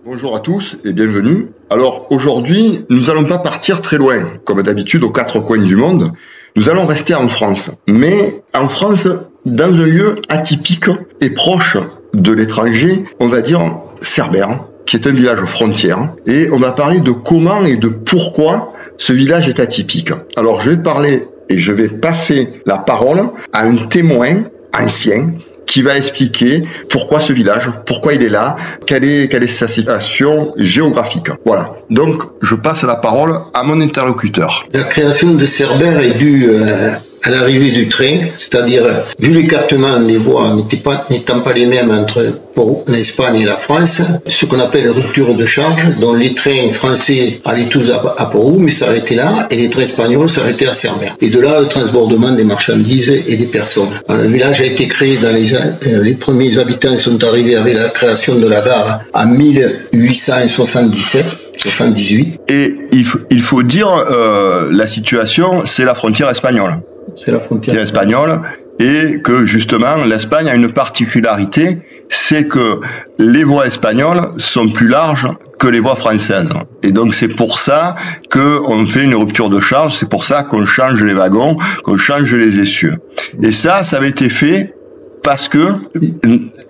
Bonjour à tous et bienvenue. Alors aujourd'hui, nous n'allons pas partir très loin, comme d'habitude aux quatre coins du monde. Nous allons rester en France, mais en France, dans un lieu atypique et proche de l'étranger, on va dire Cerbère, qui est un village frontière. Et on va parler de comment et de pourquoi ce village est atypique. Alors je vais parler et je vais passer la parole à un témoin ancien qui va expliquer pourquoi ce village, pourquoi il est là, quelle est sa situation géographique. Voilà. Donc, je passe la parole à mon interlocuteur. La création de Cerbère est due à l'arrivée du train, c'est-à-dire, vu l'écartement des voies n'étant pas les mêmes entre l'Espagne et la France, ce qu'on appelle rupture de charge, dont les trains français allaient tous à Porou, mais s'arrêtaient là, et les trains espagnols s'arrêtaient à Cerbère. Et de là, le transbordement des marchandises et des personnes. Le village a été créé dans les premiers habitants sont arrivés avec la création de la gare en 1878. Et il faut dire, la situation, c'est la frontière espagnole. C'est la frontière espagnole. Et que justement, l'Espagne a une particularité, c'est que les voies espagnoles sont plus larges que les voies françaises. Et donc c'est pour ça qu'on fait une rupture de charge, c'est pour ça qu'on change les wagons, qu'on change les essieux. Et ça avait été fait parce que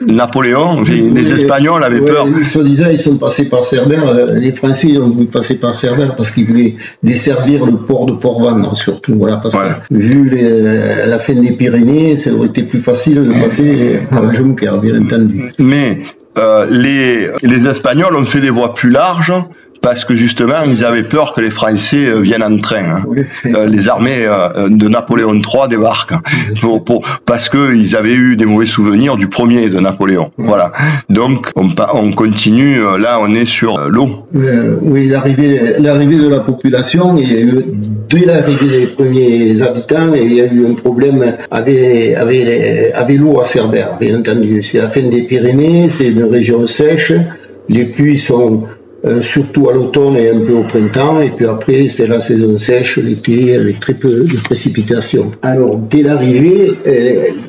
Napoléon, les Espagnols avaient peur. Soi-disant, ils sont passés par Cerbère. Les Français ont voulu passer par Cerbère parce qu'ils voulaient desservir le port de Port-Ventre, surtout. Voilà, parce que vu la fin des Pyrénées, ça aurait été plus facile de passer par la Jonquière, bien entendu. Mais les Espagnols ont fait des voies plus larges parce que justement, ils avaient peur que les Français viennent en train. Les armées de Napoléon III débarquent parce qu'ils avaient eu des mauvais souvenirs du premier de Napoléon. Voilà. Donc, on continue. Là, on est sur l'eau. Oui, l'arrivée de la population, il y a eu, dès l'arrivée des premiers habitants, il y a eu un problème avec l'eau à Cerbère, bien entendu. C'est la fin des Pyrénées, c'est une région sèche. Les pluies sont surtout à l'automne et un peu au printemps, et puis après c'est la saison sèche, l'été, avec très peu de précipitations. Alors dès l'arrivée,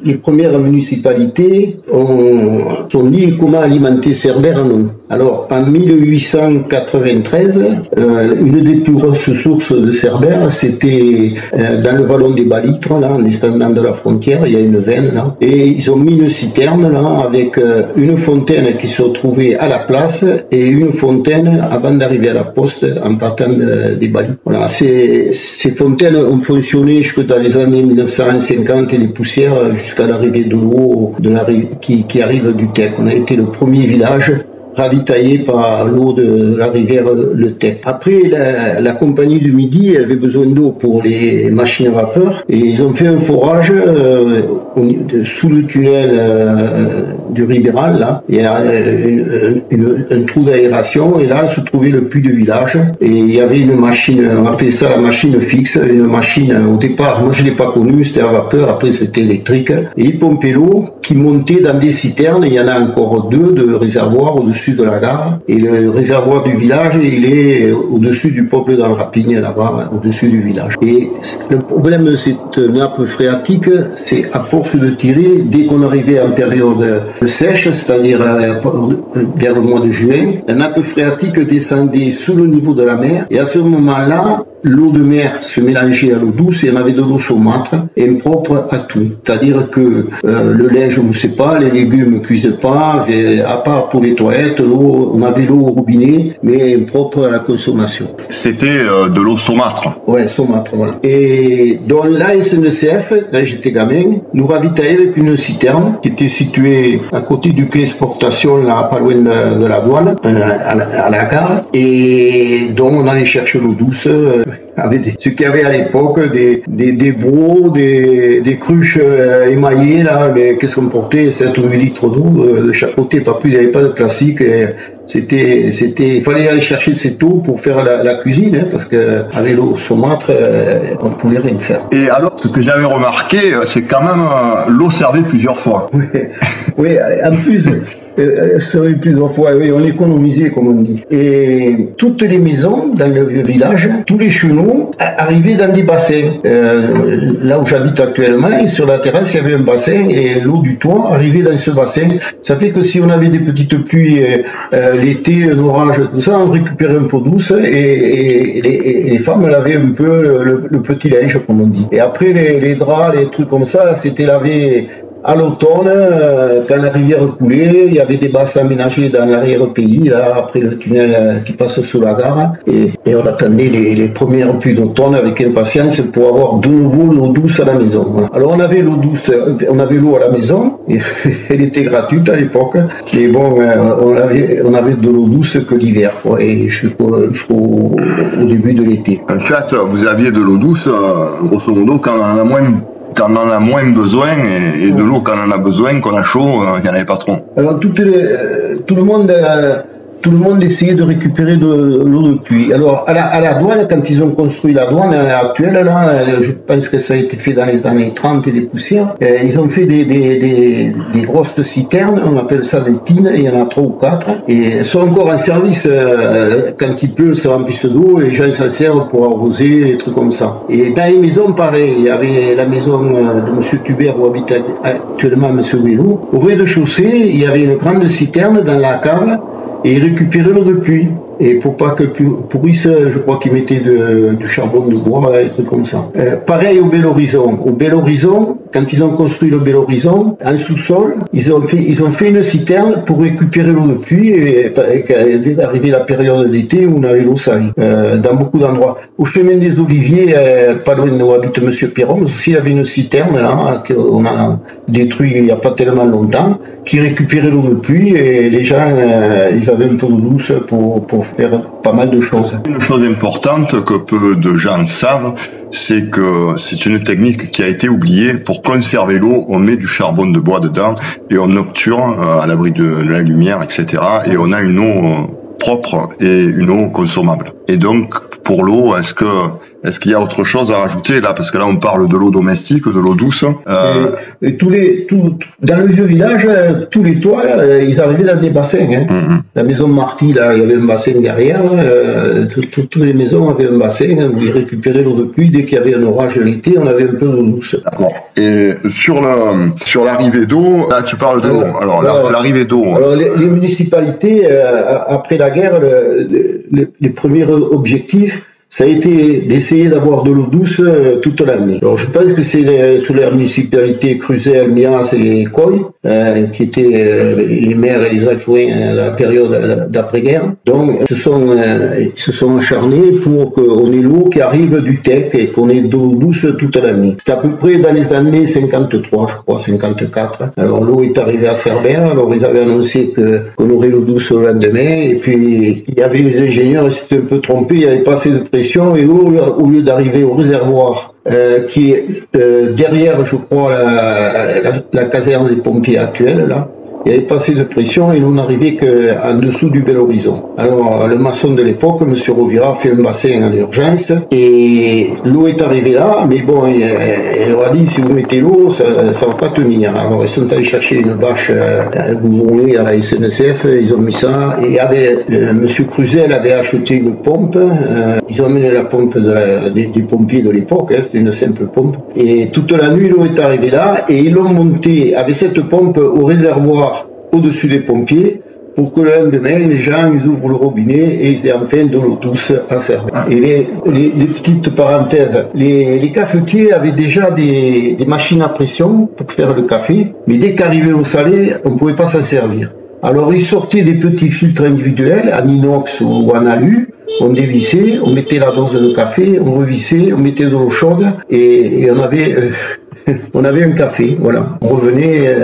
les premières municipalités sont dit comment alimenter Cerbère en eau. Alors en 1893, une des plus grosses sources de Cerbère, c'était dans le vallon des Balitres, là, en descendant de la frontière, il y a une veine là, et ils ont mis une citerne là, avec une fontaine qui se trouvait à la place, et une fontaine avant d'arriver à la poste en partant des Balitres. Voilà, ces fontaines ont fonctionné jusque dans les années 1950 et les poussières jusqu'à l'arrivée de l'eau qui arrive du Tech. On a été le premier village ravitaillé par l'eau de la rivière Le Tech. Après, la compagnie du Midi avait besoin d'eau pour les machines à vapeur et ils ont fait un forage sous le tunnel du Ribéral. Là, il y a un trou d'aération et là se trouvait le puits de village et il y avait une machine, on appelait ça la machine fixe, une machine au départ, moi je l'ai pas connue, c'était à vapeur, après c'était électrique et ils pompaient l'eau qui montait dans des citernes. Il y en a encore deux de réservoirs au-dessus de la gare et le réservoir du village il est au-dessus du peuple d'Anrapigne là-bas, au-dessus du village. Et le problème de cette nappe phréatique, c'est à force de tirer, dès qu'on arrivait en période sèche, c'est-à-dire vers le mois de juin, la nappe phréatique descendait sous le niveau de la mer et à ce moment-là, l'eau de mer se mélangeait à l'eau douce et on avait de l'eau saumâtre impropre à tout. C'est-à-dire que le lait ne moussait pas, les légumes ne cuisaient pas, à part pour les toilettes, on avait l'eau au robinet, mais impropre à la consommation. C'était de l'eau saumâtre. Ouais, saumâtre, voilà. Et dans la SNCF, là j'étais gamin, nous ravitaillait avec une citerne qui était située à côté du quai exportation, là, pas loin de la douane, à la gare, et dont on allait chercher l'eau douce. Avec ce qu'il y avait à l'époque, des brocs, des cruches émaillées, là, mais qu'est-ce qu'on portait, 7 ou 8 litres d'eau de chaque côté, pas plus, il n'y avait pas de plastique, il fallait aller chercher cette eau pour faire la cuisine, hein, parce qu'avec l'eau saumâtre, on ne pouvait rien faire. Et alors, ce que j'avais remarqué, c'est quand même l'eau servait plusieurs fois. Oui, en plus, Ça avait plusieurs fois, oui, on économisait, comme on dit. Et toutes les maisons dans le vieux village, tous les chenaux arrivaient dans des bassins. Là où j'habite actuellement, sur la terrasse, il y avait un bassin et l'eau du toit arrivait dans ce bassin. Ça fait que si on avait des petites pluies l'été, un orage, tout ça, on récupérait un peu douce et les femmes lavaient un peu le petit linge, comme on dit. Et après, les draps, les trucs comme ça, c'était lavé à l'automne, quand la rivière coulait, il y avait des bassins aménagés dans l'arrière-pays, là, après le tunnel qui passe sous la gare, et on attendait les premières pluies d'automne avec impatience pour avoir de nouveau l'eau douce à la maison. Voilà. Alors on avait l'eau douce, on avait l'eau à la maison, et elle était gratuite à l'époque, mais bon, on avait de l'eau douce que l'hiver, et jusqu'au début de l'été. En fait, vous aviez de l'eau douce, grosso modo, quand on en a moins besoin, et de l'eau quand on en a besoin, qu'on a chaud, il n'y en avait pas trop. Alors tout le monde essayait de récupérer de l'eau de pluie. Alors à la douane, quand ils ont construit la douane actuelle, là, je pense que ça a été fait dans les années 30 et des poussières, ils ont fait des grosses citernes, on appelle ça des tines, il y en a 3 ou 4, et elles sont encore en service. Quand il pleut, se remplissent d'eau, et les gens s'en servent pour arroser, des trucs comme ça. Et dans les maisons, pareil, il y avait la maison de M. Tubert où habite actuellement M. Vélou. Au rez-de-chaussée, il y avait une grande citerne dans la cave, et récupérer l'eau de pluie. Et pour pas que pourrisse, je crois qu'ils mettaient du charbon de bois, des trucs comme ça. Pareil au Bel Horizon. Au Bel Horizon, quand ils ont construit le Bel Horizon, en sous-sol, ils ont fait une citerne pour récupérer l'eau de pluie, et quand arrivait la période d'été où on avait l'eau salée, dans beaucoup d'endroits. Au chemin des Oliviers, pas loin d'où habite M. Perron, aussi il y avait une citerne là, qu'on a détruit il n'y a pas tellement longtemps, qui récupérait l'eau de pluie, et les gens, ils avaient un peu d'eau douce pour faire pas mal de choses. Une chose importante que peu de gens savent, c'est que c'est une technique qui a été oubliée. Pour conserver l'eau, on met du charbon de bois dedans et on obture à l'abri de la lumière, etc. Et on a une eau propre et une eau consommable. Et donc, pour l'eau, est-ce qu'il y a autre chose à rajouter là? Parce que là, on parle de l'eau domestique, de l'eau douce. Et dans le vieux village, tous les toits, ils arrivaient dans des bassins. Hein. La maison Marty, là, il y avait un bassin derrière. Toutes les maisons avaient un bassin où ils récupéraient l'eau de pluie. Dès qu'il y avait un orage l'été, on avait un peu d'eau douce. D'accord. Et sur l'arrivée d'eau, là, tu parles de l'eau. Alors, l'arrivée d'eau. Alors, les municipalités, après la guerre, les premiers objectifs, ça a été d'essayer d'avoir de l'eau douce toute l'année. Alors je pense que c'est sous la municipalité Cruzel, Mias et Coy, qui étaient les maires et les adjoints à la période d'après-guerre. Donc ils se sont acharnés pour qu'on ait l'eau qui arrive du TEC et qu'on ait de l'eau douce toute l'année. C'est à peu près dans les années 53, je crois, 54. Alors l'eau est arrivée à Cerbère, alors ils avaient annoncé qu'on aurait l'eau douce le lendemain, et puis il y avait les ingénieurs, ils s'étaient un peu trompés, il n'y avait pas assez de pression, et l'eau, au lieu d'arriver au réservoir qui est derrière, je crois, la caserne des pompiers actuelle, là, il y avait pas assez de pression et nous n'arrivait qu'en dessous du Bel Horizon. Alors le maçon de l'époque, M. Rovira, a fait un bassin en urgence et l'eau est arrivée là, mais bon, il leur a dit si vous mettez l'eau, ça va pas tenir. Alors ils sont allés chercher une bâche goudronnée à la SNCF, ils ont mis ça, et M. Cruzel avait acheté une pompe, ils ont amené la pompe des pompiers de l'époque, c'était une simple pompe, et toute la nuit l'eau est arrivée là, et ils l'ont montée avec cette pompe au réservoir au-dessus des pompiers, pour que le lendemain, les gens ils ouvrent le robinet et ils aient enfin de l'eau douce à servir. Et les petites parenthèses, les cafetiers avaient déjà des machines à pression pour faire le café, mais dès qu'arrivait l'eau salée, on ne pouvait pas s'en servir. Alors ils sortaient des petits filtres individuels, en inox ou en alu, on dévissait, on mettait la dose de café, on revissait, on mettait de l'eau chaude, et on avait un café, voilà. On revenait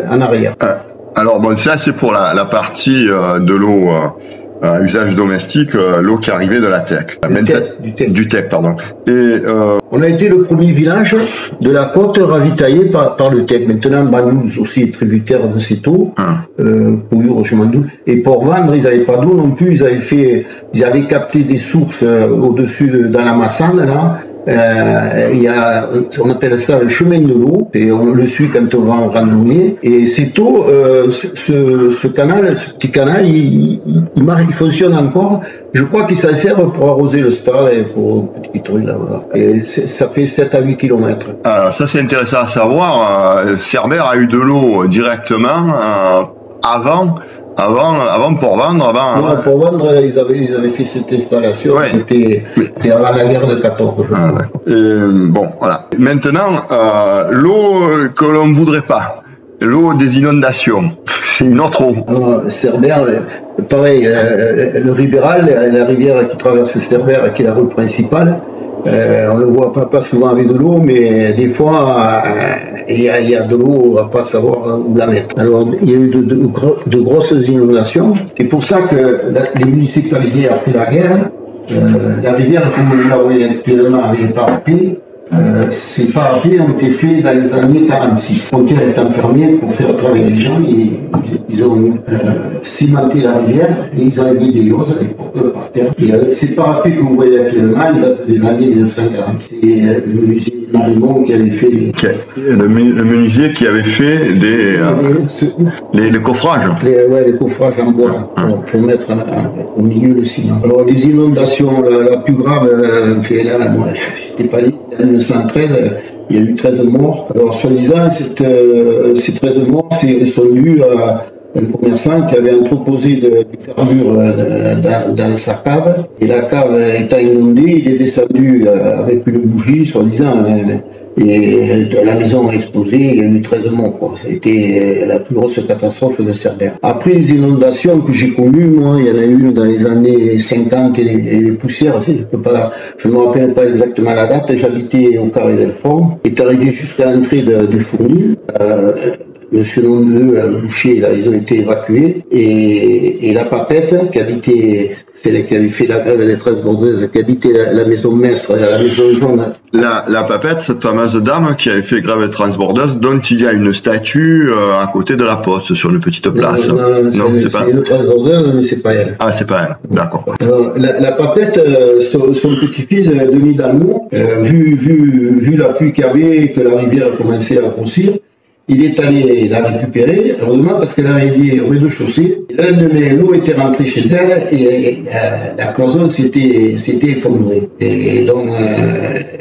en arrière. Alors bon, ça c'est pour la partie de l'eau à usage domestique, l'eau qui arrivait de la TEC. Du TEC, pardon. Et on a été le premier village de la côte ravitaillé par le TEC. Maintenant, Banouz aussi est tributaire de cette eau, Pouillure, je m'en doute. Et pour vendre, ils n'avaient pas d'eau non plus. Ils avaient capté des sources au-dessus dans la Massane, là. Il y a, on appelle ça le chemin de l'eau, et on le suit quand on va en randonnée. Et cette eau, ce canal, ce petit canal, il fonctionne encore. Je crois qu'il s'en sert pour arroser le stade et pour petit truc là. Voilà. Et ça fait 7 à 8 km. Alors ça c'est intéressant à savoir. Cerbère a eu de l'eau directement avant Port-Vendres. Non, Port-Vendres, ils avaient fait cette installation. Ouais. C'était avant la guerre de 14. Bon, voilà. Maintenant, l'eau que l'on ne voudrait pas, l'eau des inondations, c'est une autre eau. Cerbère, pareil, le Ribéral, la rivière qui traverse Cerbère, qui est la rue principale, on ne voit pas souvent avec de l'eau, mais des fois, il y a de l'eau, on ne va pas savoir où la mettre. Alors, il y a eu de grosses inondations. C'est pour ça que les municipalités, après la guerre, la rivière, comme on la voit actuellement avec les parapets, ces parapets ont été faits dans les années 46. La frontière est enfermée pour faire travailler les gens. Ils ont cimenté la rivière et ils ont mis des yozes par terre. Et ces parapets que vous voyez actuellement, ils datent des années 1940. C'est le musée Marimont qui avait fait le menuisier qui avait fait les coffrages. Les coffrages en bois pour mettre au milieu le ciment. Alors les inondations, la plus grave, moi j'étais pas né, c'était en 1913, il y a eu 13 morts. Alors soi-disant, ces 13 morts sont dus à un commerçant qui avait entreposé du carbure dans sa cave, et la cave étant inondée, il est descendu avec une bougie, soi-disant, et la maison a explosé, il y a eu 13 morts. Ça a été la plus grosse catastrophe de Cerbère. Après les inondations que j'ai connues, moi, il y en a eu dans les années 50 et les poussières, je ne me rappelle pas exactement la date, j'habitais au Carré Delfort, est arrivé jusqu'à l'entrée de Fournier. Monsieur Nondeux, le boucher, là, ils ont été évacués. Et la papette, qui habitait, celle qui avait fait la grève des 13 bordeuses, qui habitait la maison Mestre, la maison jaune. La papette, cette fameuse dame qui avait fait grève des transbordeuses, dont il y a une statue à côté de la poste, sur une petite place. Non, c'est pas une 13 bordeuse, mais c'est pas elle. Ah, c'est pas elle, d'accord. La papette, son petit-fils, Denis Dalmont, vu la pluie qu'il y avait, que la rivière commençait à grossir, il est allé la récupérer, heureusement parce qu'elle arrivait au rez-de-chaussée. Le lendemain, l'eau était rentrée chez elle et la cloison s'était effondrée. Et donc,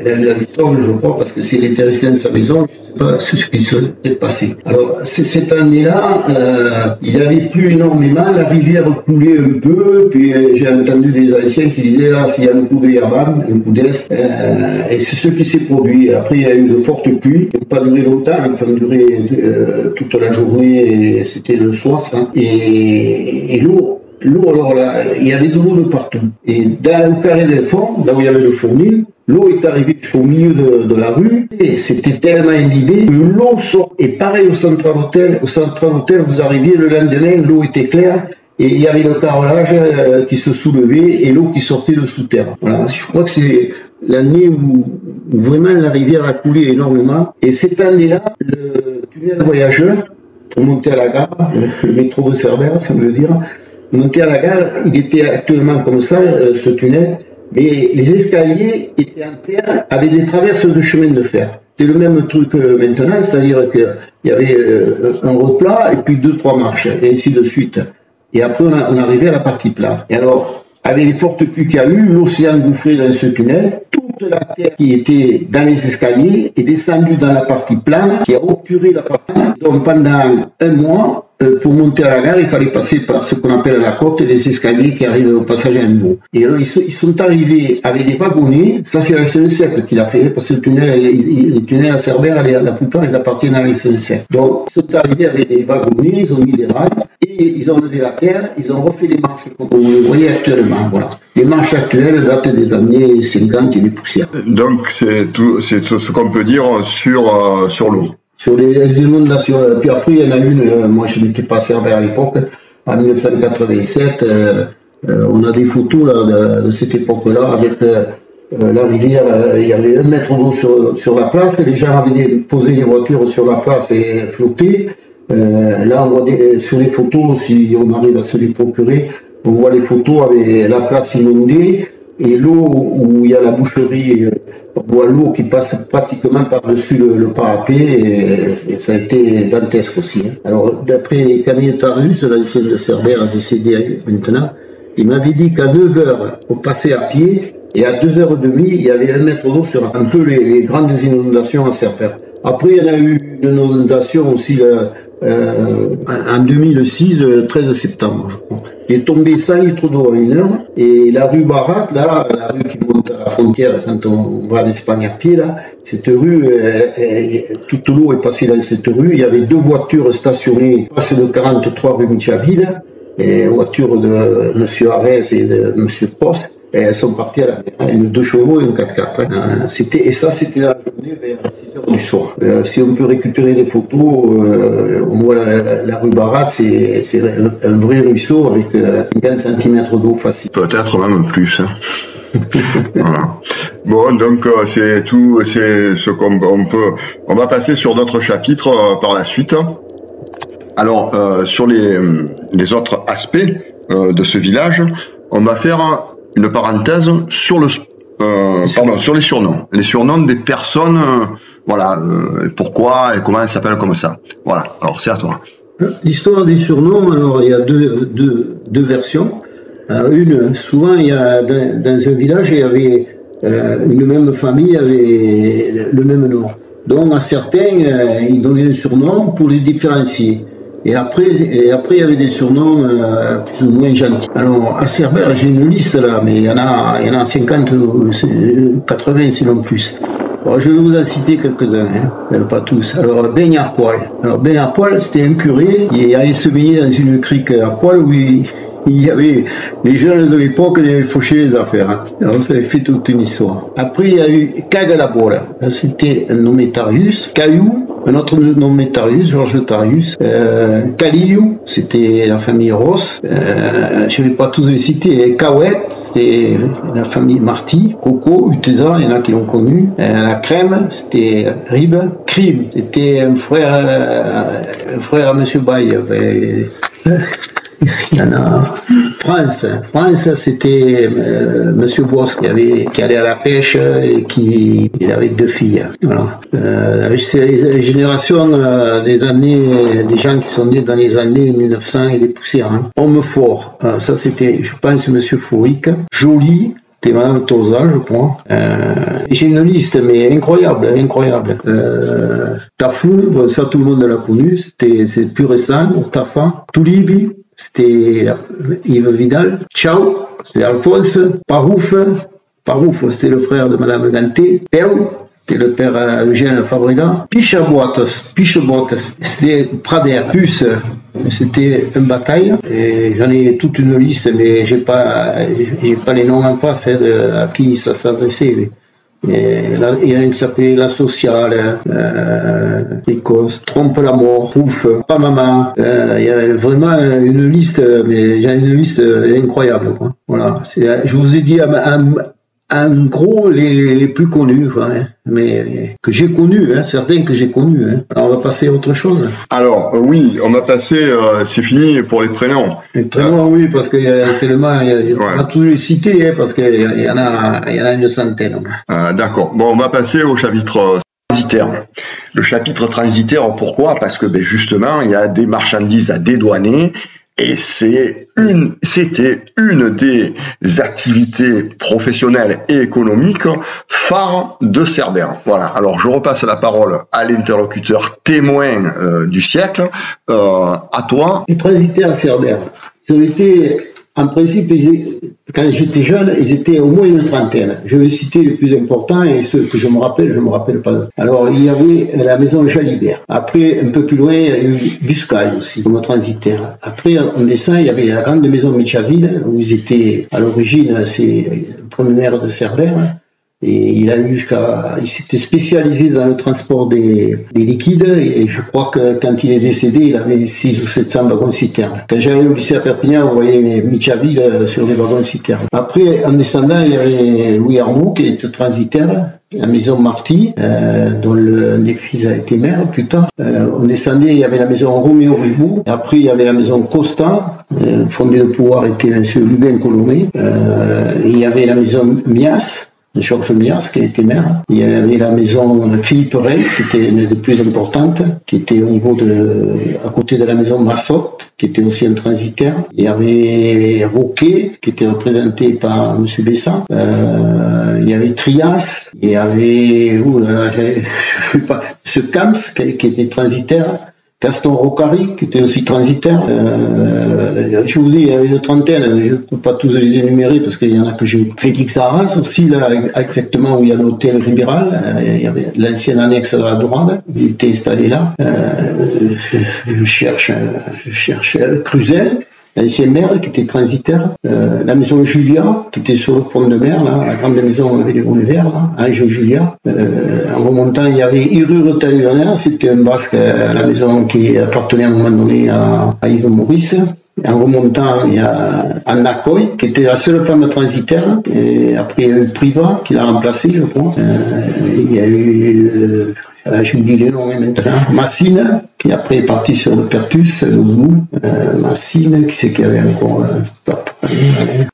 elle l'a sauvé, je crois, parce que s'il était resté dans sa maison, je ne sais pas ce qui serait passé. Alors, cette année-là, il n'y avait plus énormément, la rivière coulait un peu, puis j'ai entendu des anciens qui disaient, là, s'il y a un coup de Yavan, un coup d'Est, et c'est ce qui s'est produit. Après, il y a eu de fortes pluies, qui n'ont pas duré longtemps, qui ont duré toute la journée, et c'était le soir, ça. Et l'eau, alors là, il y avait de l'eau de partout. Et dans le Carré Delfort, là où il y avait le fournil, l'eau est arrivée jusqu'au milieu de la rue, et c'était tellement imbibé que l'eau sort. Et pareil au Central Hotel, vous arriviez le lendemain, l'eau était claire, et il y avait le carrelage qui se soulevait et l'eau qui sortait de sous terre. Voilà, je crois que c'est l'année où vraiment la rivière a coulé énormément. Et cette année-là, le tunnel voyageur, pour monter à la gare, le métro de Cerbère, ça veut dire, monter à la gare, il était actuellement comme ça, ce tunnel, mais les escaliers étaient en terre avec des traverses de chemin de fer. C'est le même truc maintenant, c'est-à-dire qu'il y avait un replat et puis 2-3 marches, et ainsi de suite. Et après, on arrivait à la partie plate. Et alors, avec les fortes pluies qu'il y a eu, l'eau s'est engouffrée dans ce tunnel. Toute la terre qui était dans les escaliers est descendue dans la partie plane, qui a obturé la partie plane. Donc, pendant un mois, pour monter à la gare, il fallait passer par ce qu'on appelle la côte, les escaliers qui arrivent au passage à niveau. Et alors, ils sont arrivés avec des wagonnets. Ça, c'est la SNCF qui l'a fait, parce que les tunnels à Cerbère, la plupart, ils appartiennent à la SNCF. Donc, ils sont arrivés avec des wagonnets, ils ont mis des rails, et ils ont levé la terre, ils ont refait les marches, comme vous le voyez actuellement. Voilà. Les marches actuelles datent des années 50 et des poussières. Donc, c'est ce qu'on peut dire sur l'eau. Sur les inondations. Puis après, il y en a une, moi je n'étais pas à Cerbère à l'époque, en 1987, on a des photos là, de cette époque-là, avec la rivière, il y avait 1 mètre d'eau sur la place, les gens avaient posé les voitures sur la place et flottaient. Là, on voit sur les photos, si on arrive à se les procurer, on voit les photos avec la place inondée, et l'eau où il y a la boucherie boit l'eau qui passe pratiquement par-dessus le parapet, et ça a été dantesque aussi. Hein. Alors, d'après Camille Tarius, l'ancien de Cerbère, décédé maintenant, il m'avait dit qu'à 9h, on passait à pied, et à 2h30, il y avait 1 mètre d'eau sur un peu les grandes inondations à Cerbère. Après, il y en a eu une inondation aussi en 2006, le 13 septembre, je crois. Il est tombé 100 litres d'eau à 1 heure, et la rue Barat, là, la rue qui monte à la frontière quand on va en Espagne à pied, là, cette rue, toute l'eau est passée dans cette rue. Il y avait 2 voitures stationnées, place de 43 rue Michaville, et voiture de M. Arès et de M. Prost. Et elles sont parties à la mer, 2 chevaux et un 4x4. Hein. C'était la journée vers 6h du soir. Si on peut récupérer des photos, on voit la rue Barat, c'est un vrai ruisseau avec 50 cm d'eau facile. Peut-être même plus. Hein. Voilà. Bon, donc c'est tout, c'est ce qu'on peut. On va passer sur d'autres chapitres par la suite. Alors, sur les autres aspects de ce village, on va faire une parenthèse sur sur les surnoms. Les surnoms des personnes, voilà, pourquoi et comment elles s'appellent comme ça. Voilà, alors c'est à toi. L'histoire des surnoms, alors il y a deux versions. Alors, souvent il y a dans un village, il y avait une même famille avait le même nom. Donc à certains, ils donnaient un surnom pour les différencier. Et après, il y avait des surnoms plus ou moins gentils. Alors, à Cerbère, j'ai une liste là, mais il y en a 50, 80 sinon plus. Alors, je vais vous en citer quelques-uns, hein, pas tous. Alors, Beigne à poil. Alors, Beigne à poil, c'était un curé qui allait se baigner dans une crique à poil où il y avait les jeunes de l'époque qui avaient fauché les affaires. Hein. Alors, ça avait fait toute une histoire. Après, il y a eu Cagalabola. C'était un nommé Tarius. Caillou. Un autre nommé Tarius, Georges Tarius. Caliliou, c'était la famille Ross. Je ne vais pas tous les citer. Cahouette, c'était la famille Marty. Coco, Utesa, il y en a qui l'ont connu. Crème, c'était Rib. Crime, c'était un frère à M. Baye. Il y en a. France, c'était Monsieur Bosque qui allait à la pêche et il avait 2 filles. Voilà. C'est les générations des gens qui sont nés dans les années 1900 et des poussières. Hein. Homme fort, ça c'était, je pense, Monsieur Fouric. Jolie. C'était Madame Tosa, je crois. J'ai une liste, mais incroyable. Tafou, ça tout le monde l'a connu, c'est plus récent. Tafa. Toulibi, c'était Yves Vidal. Ciao, c'était Alphonse. Parouf, c'était le frère de Madame Ganté. Peu, c'était le père Eugène Fabrega. Pichebottes, c'était Prader. Puce, c'était une bataille. Et j'en ai toute une liste, mais j'ai pas les noms en face à qui ça s'adressait. Il y en a un qui s'appelait La Sociale, Précoce, Trompe la mort, Pouf, Pas Maman. Il y a vraiment une liste, mais j'ai une liste incroyable. Quoi. Voilà. Je vous ai dit en gros les plus connus, hein, mais que j'ai connus, hein, certains que j'ai connus. Hein. Alors on va passer à autre chose. Alors oui, on va passer, c'est fini pour les prénoms. Les prénoms, oui, parce qu'il y a tellement, on va tous les citer, hein, parce qu'il y en a une centaine. D'accord. Bon, on va passer au chapitre transitaire. Le chapitre transitaire, pourquoi? Parce que justement, il y a des marchandises à dédouaner. Et c'était une des activités professionnelles et économiques phares de Cerbère. Voilà. Alors, je repasse la parole à l'interlocuteur témoin du siècle. À toi. Les transitaires à Cerbère, ils ont été, en principe, quand j'étais jeune, ils étaient au moins une trentaine. Je vais citer les plus importants et ceux que je me rappelle pas. Alors, il y avait la maison Jalibert. Après, un peu plus loin, il y a eu Buscaille aussi, comme transitaire. Après, en descend, il y avait la grande maison Michaville, où ils étaient, à l'origine, c'est le premier maire de Cerbère. Et il s'était spécialisé dans le transport des liquides, et je crois que quand il est décédé, il avait 600 ou 700 wagons-citernes. Quand j'allais au lycée à Perpignan, on voyait Michaville sur les wagons-citernes. Après, en descendant, il y avait Louis Arnaud, qui était transitaire, la maison Marty, dont un des fils a été maire plus tard. On descendait, il y avait la maison Roméo Ribou. Après, il y avait la maison Costa. Le fondé de pouvoir était M. Lubin Colomé. Il y avait la maison Mias, Georges Mias, qui a été maire. Il y avait la maison Philippe Rey, qui était une des plus importantes, qui était au niveau à côté de la maison Massotte, qui était aussi un transitaire. Il y avait Roquet, qui était représenté par M. Bessin. Il y avait Trias. Il y avait, M. Camps, qui était transitaire. Gaston Rocari, qui était aussi transitaire. Je vous dis, il y avait une trentaine, je ne peux pas tous les énumérer parce qu'il y en a que j'ai. Félix Arras aussi, là, exactement où il y a l'hôtel Ribéral, il y avait l'ancienne annexe de la Dorade, il était installé là. Je cherche Cruzel, l'ancien maire qui était transitaire, la maison Julia qui était sur le front de mer, là, la grande maison avec les volets verts, Ange Julia. En remontant, il y avait Irure Talionnaire, c'était un basque à la maison qui appartenait à un moment donné à Yves Maurice. En remontant, il y a Anna Coy, qui était la seule femme transitaire, et après il y a eu Priva qui l'a remplacée, je crois. Il y a eu, j'oublie les noms maintenant, Massine, qui après est parti sur le Pertus, le Boulou. Massine, qui c'est qu'il y avait encore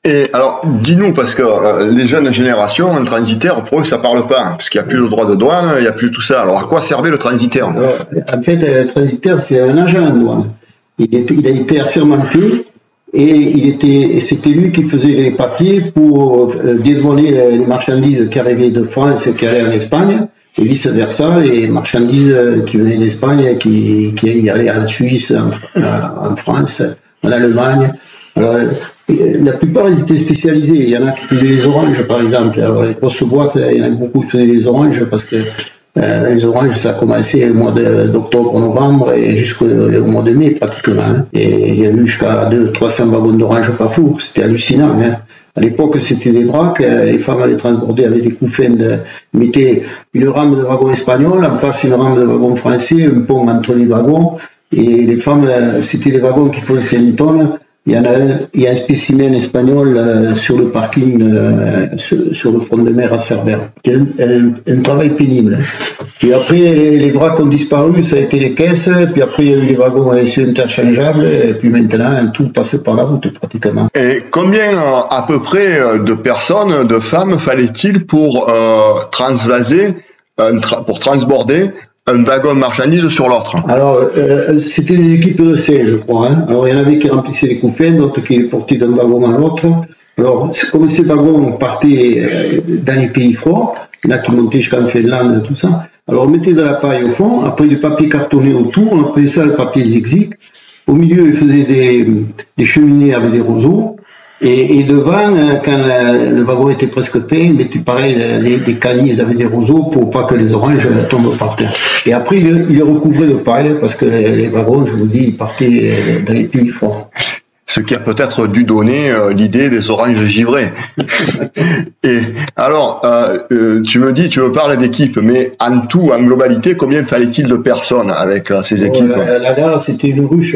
Et alors, dis-nous, parce que les jeunes générations, un transitaire, pour eux, ça parle pas, parce qu'il n'y a plus de droit de douane, il n'y a plus tout ça. Alors, à quoi servait le transitaire? Alors, en fait, le transitaire, c'est un agent de douane. Il a été assermenté et c'était lui qui faisait les papiers pour dédouaner les marchandises qui arrivaient de France et qui allaient en Espagne, et vice versa, les marchandises qui venaient d'Espagne qui allaient en Suisse, en France, en Allemagne. Alors, la plupart, ils étaient spécialisés. Il y en a qui faisaient les oranges, par exemple. Alors, les grosses boîtes, il y en a beaucoup qui faisaient les oranges parce que les oranges, ça a commencé au mois d'octobre, novembre et jusqu'au mois de mai pratiquement. Et il y a eu jusqu'à 200-300 wagons d'oranges par jour. C'était hallucinant. À l'époque, c'était des vracs. Les femmes allaient transporter avec des couffins. Ils mettaient une rame de wagons espagnols, en face une rame de wagons français, un pont entre les wagons. Et les femmes, c'était des wagons qui font 5 tonnes. Il y a un spécimen espagnol sur le parking, sur le front de mer à Cerbère. C'est un travail pénible. Puis après, les vracs ont disparu, ça a été les caisses, puis après il y a eu les wagons à essieu interchangeables, et puis maintenant tout passe par la route pratiquement. Et combien à peu près de personnes, de femmes fallait-il pour transvaser, pour transborder un wagon de marchandises sur l'autre? Alors, c'était des équipes de 5, je crois. Alors, il y en avait qui remplissaient les couffins, d'autres qui les portaient d'un wagon à l'autre. Alors, comme ces wagons partaient dans les pays froids, il y en a qui montaient jusqu'en Finlande, tout ça. Alors, on mettait de la paille au fond, après du papier cartonné autour, on appelait ça le papier zigzag. Au milieu, ils faisaient des cheminées avec des roseaux. Et devant, quand le wagon était presque plein, ils mettaient pareil des canises avec des roseaux pour pas que les oranges tombent par terre. Et après, ils les recouvraient de paille parce que les wagons, je vous dis, ils partaient dans les pays froids. Ce qui a peut-être dû donner l'idée des oranges givrées. Et alors, tu me parles d'équipe, mais en tout, en globalité, combien fallait-il de personnes avec ces équipes? La gare, c'était une ruche.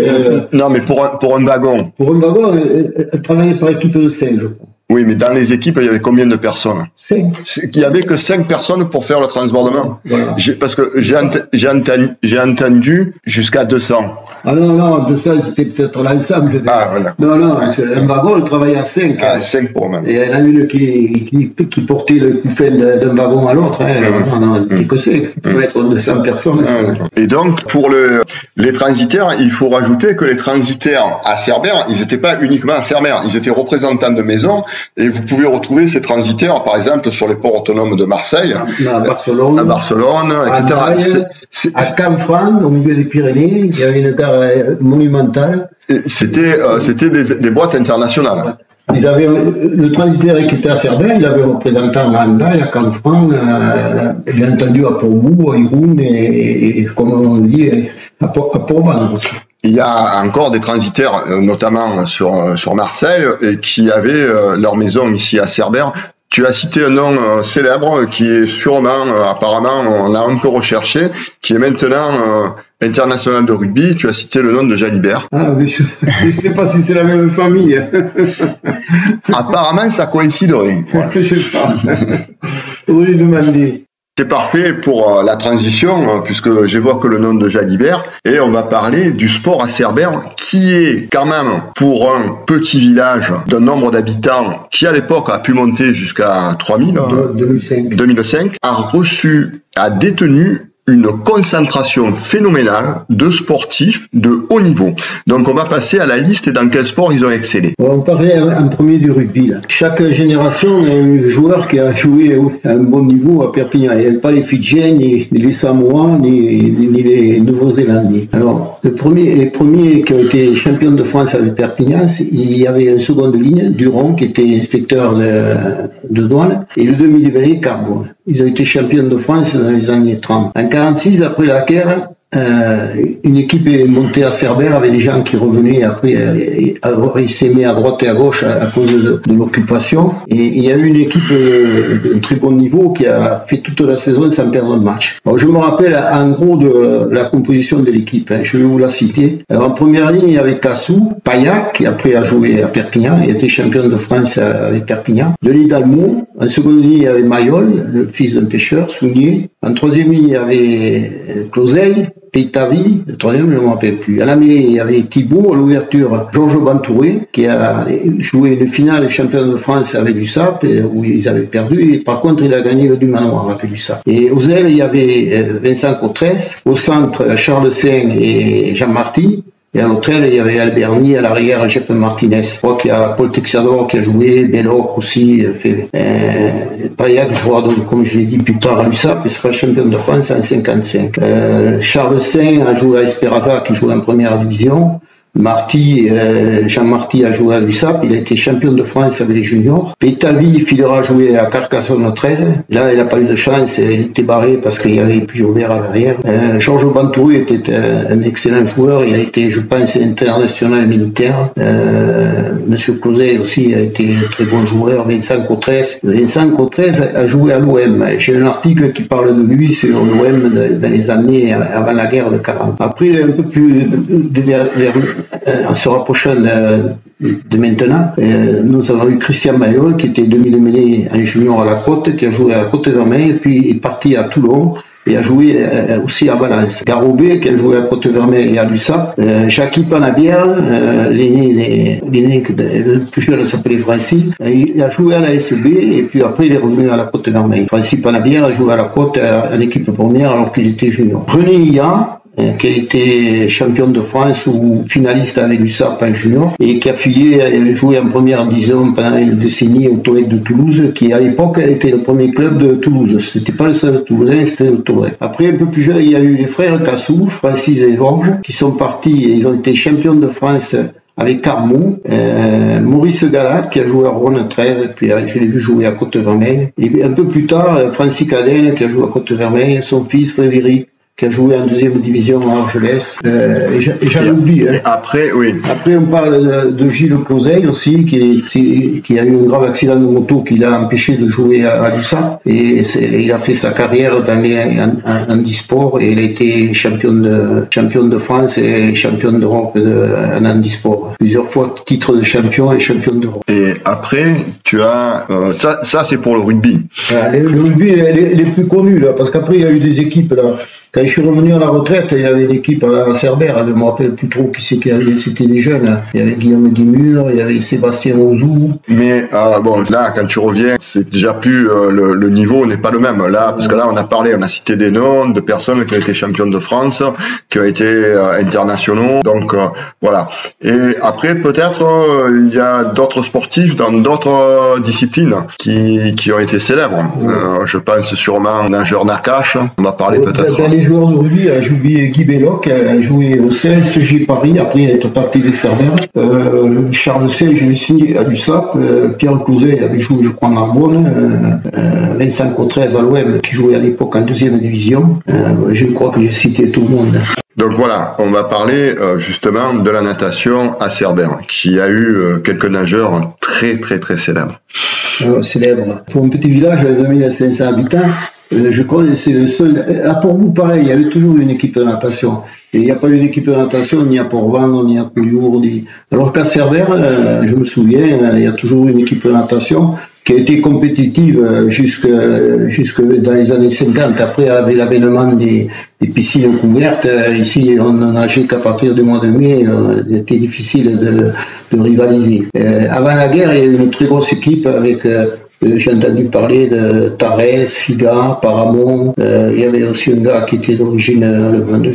Non, mais pour un wagon. Pour un wagon, elle travaillait par équipe de 5, je crois. Oui, mais dans les équipes, il y avait combien de personnes? 5. Il n'y avait que 5 personnes pour faire le transbordement. Voilà. Parce que j'ai entendu jusqu'à 200. Ah non, 200, c'était peut-être l'ensemble. Ah, voilà. Non, un wagon, il travaillait à 5. Ah, 5 pour moi. Et il y en a une qui portait le couffin d'un wagon à l'autre. Non, que c'est. Il pouvait être 200 personnes. Et donc, pour les transitaires, il faut rajouter que les transitaires à Cerbère, ils n'étaient pas uniquement à Cerbère, ils étaient représentants de maisons. Et vous pouvez retrouver ces transitaires, par exemple, sur les ports autonomes de Marseille, à Barcelone, etc. À Canfranc, au milieu des Pyrénées, il y avait une gare monumentale. C'était des boîtes internationales. Ils avaient le transitaire qui était à Cerbère, il avait un représentant à Hendaye, à Canfranc, bien entendu à Portbou, à Irún et comme on dit, à Port-Venance aussi. Il y a encore des transitaires, notamment sur Marseille, qui avaient leur maison ici à Cerbère. Tu as cité un nom célèbre qui est sûrement, apparemment, on a un peu recherché, qui est maintenant international de rugby. Tu as cité le nom de Jalibert. Ah, mais je ne sais pas si c'est la même famille. Apparemment, ça coïnciderait. Voilà. Je sais pas. Faudrait lui demander. C'est parfait pour la transition, puisque j'évoque le nom de Jalibert, et on va parler du sport à Cerbère, qui est quand même, pour un petit village d'un nombre d'habitants, qui à l'époque a pu monter jusqu'à 3000, 2005, a détenu une concentration phénoménale de sportifs de haut niveau. Donc on va passer à la liste et dans quel sport ils ont excellé. On parlait en premier du rugby. Là. Chaque génération a un joueur qui a joué à un bon niveau à Perpignan. Il n'y avait pas les Fidjiens, ni les Samoans, ni les Nouveaux-Zélandais. Alors, les premiers qui ont été champions de France avec Perpignan, il y avait une seconde ligne, Duron, qui était inspecteur de douane, et le demi-mêlée, Carbone. Ils ont été champions de France dans les années 30. En 46, après la guerre, une équipe est montée à Cerbère avec des gens qui revenaient après, ils s'aimaient à droite et à gauche à cause de l'occupation. Et il y a eu une équipe de très bon niveau qui a fait toute la saison sans perdre un match. Alors, je me rappelle en gros de la composition de l'équipe, je vais vous la citer. Alors, en première ligne, il y avait Cassou, Paillac, qui après a joué à Perpignan, il était champion de France avec Perpignan. Denis Dalmont. En seconde ligne, il y avait Mayol, le fils d'un pêcheur, Sounier. En troisième ligne, il y avait Closeille, Peitavi, le troisième, je ne me rappelle plus. À la mêlée, il y avait Thibault, à l'ouverture, Georges Bantouré, qui a joué le finale champion de France avec l'USAP, où ils avaient perdu. Et par contre, il a gagné le Dumanoir avec l'USAP. Et aux ailes, il y avait Vincent Cotresse. Au centre, Charles Sain et Jean Marty. Et à l'autre aile, il y avait Alberni, à l'arrière, Jeff Martinez. Je crois qu'il y a Paul Texador qui a joué, Belloc aussi, Paillac, je crois, donc, comme je l'ai dit plus tard à l'USAP, il sera champion de France en 55. Charles Sain a joué à Esperanza, qui jouait en première division. Jean Marty a joué à l'USAP, il a été champion de France avec les juniors. Pétavi filera jouer à Carcassonne 13. Là, il n'a pas eu de chance, il était barré parce qu'il y avait plus ouvert à l'arrière. Georges Bantouré était un excellent joueur, il a été, je pense, international militaire. Monsieur Closet aussi a été un très bon joueur. Vincent Cotresse a joué à l'OM. J'ai un article qui parle de lui sur l'OM dans les années avant la guerre de 40. Après, un peu plus en se rapprochant de maintenant, nous avons eu Christian Mayol qui était demi-mêlée en junior à la Côte, qui a joué à la Côte-Vermeille, puis il est parti à Toulon et a joué aussi à Valence. Garobé qui a joué à Côte-Vermeille et à l'USAP. Jackie Panabière, l'aîné, le plus jeune s'appelait Francis, il a joué à la SB et puis après il est revenu à la Côte-Vermeille. Francis Panabière a joué à la Côte à l'équipe première alors qu'il était junior. René Ia, qui a été champion de France ou finaliste avec l'USAP en junior et qui a joué en première division pendant une décennie au Touareg de Toulouse, qui à l'époque était le premier club de Toulouse. C'était pas le seul Toulousain, c'était le Touareg. Après, un peu plus jeune, il y a eu les frères Cassou, Francis et Georges, qui sont partis et ils ont été champions de France avec Carmont, Maurice Galat qui a joué à Rhône 13, puis je l'ai vu jouer à Côte-Vermeille. Et un peu plus tard, Francis Cadel qui a joué à Côte-Vermeille, son fils Frédéric qui a joué en deuxième division à Argelès. Et j'en oublie. Hein. Après, oui. Après, on parle de Gilles Closeille aussi, qui a eu un grave accident de moto qui l'a empêché de jouer à l'USAP. Et il a fait sa carrière dans en handisport et il a été champion de France et champion d'Europe en handisport. Plusieurs fois titre de champion et champion d'Europe. Et après, tu as... ça c'est pour le rugby. Le rugby, les plus connus, là, parce qu'après, il y a eu des équipes, là. Quand je suis revenu à la retraite, il y avait l'équipe à Cerbère, je ne me rappelle plus trop qui c'est qui avait, c'était des jeunes. Il y avait Guillaume Dimur, il y avait Sébastien Ozou. Mais bon, là, quand tu reviens, c'est déjà plus le niveau n'est pas le même. Là, parce que là, on a cité des noms de personnes qui ont été championnes de France, qui ont été internationaux. Donc voilà. Et après, peut-être il y a d'autres sportifs dans d'autres disciplines qui ont été célèbres. Je pense sûrement nageur Nakache. On va parler peut-être. Les joueurs de rugby, j'ai oublié Guy Belloc, qui a joué au CSG Paris, après il est parti des Cerbères. Charles C, je l'ai signé à l'USAP. Pierre Closet avait joué, je crois, en Narbonne. Vincent Cotresse à l'OM, qui jouait à l'époque en deuxième division. Je crois que j'ai cité tout le monde. Donc voilà, on va parler justement de la natation à Cerbère, qui a eu quelques nageurs très très très célèbres. célèbre. Pour un petit village de 2500 habitants, je crois que c'est le seul. À Port-Bou, pareil, il y avait toujours une équipe de natation. Et il n'y a pas eu d'équipe de natation ni à Port-Vendre, ni à Collioure. Alors qu'à Cerbère, je me souviens, il y a toujours une équipe de natation qui a été compétitive jusque dans les années 50. Après, avec l'avènement des piscines couvertes, ici, on nageait qu'à partir du mois de mai, il était difficile de rivaliser. Avant la guerre, il y a eu une très grosse équipe avec... j'ai entendu parler de Tarès, Figa, Paramont. Il y avait aussi un gars qui était d'origine allemande.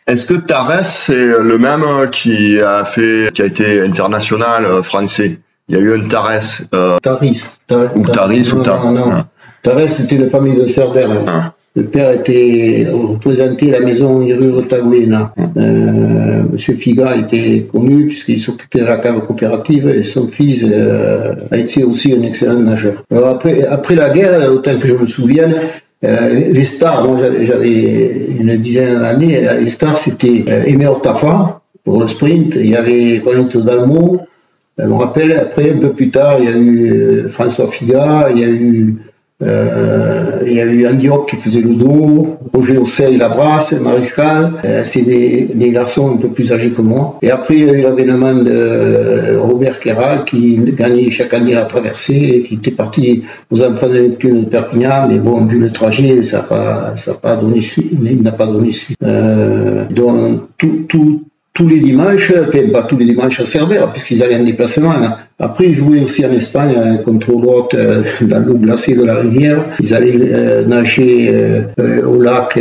Est-ce que Tarès, c'est le même qui a été international français? Il y a eu un Tarès. Taris. Non. Tarès, c'était la famille de Cerbère. Le père représentait la maison Irur-Taguena. Monsieur Figa était connu puisqu'il s'occupait de la cave coopérative et son fils a été aussi un excellent nageur. Alors après la guerre, autant que je me souvienne, les stars, moi j'avais une dizaine d'années, les stars c'était Aimé Hortafa pour le sprint, il y avait Juanito Dalmo, je me rappelle, après un peu plus tard il y a eu François Figa, il y a eu Andy Hock qui faisait le dos, Roger Ossel, Labrasse, Mariscal, c'est des garçons un peu plus âgés que moi. Et après, il y a eu l'avènement de Robert Kéral qui gagnait chaque année la traversée et qui était parti aux Enfants de Neptune de Perpignan, mais bon, vu le trajet, ça n'a pas donné suite. Il n'a pas donné suite. Donc, tous les dimanches, enfin pas tous les dimanches à Cerbère, puisqu'ils allaient en déplacement. Hein. Après, ils jouaient aussi en Espagne contre l'autre dans l'eau glacée de la rivière. Ils allaient nager au lac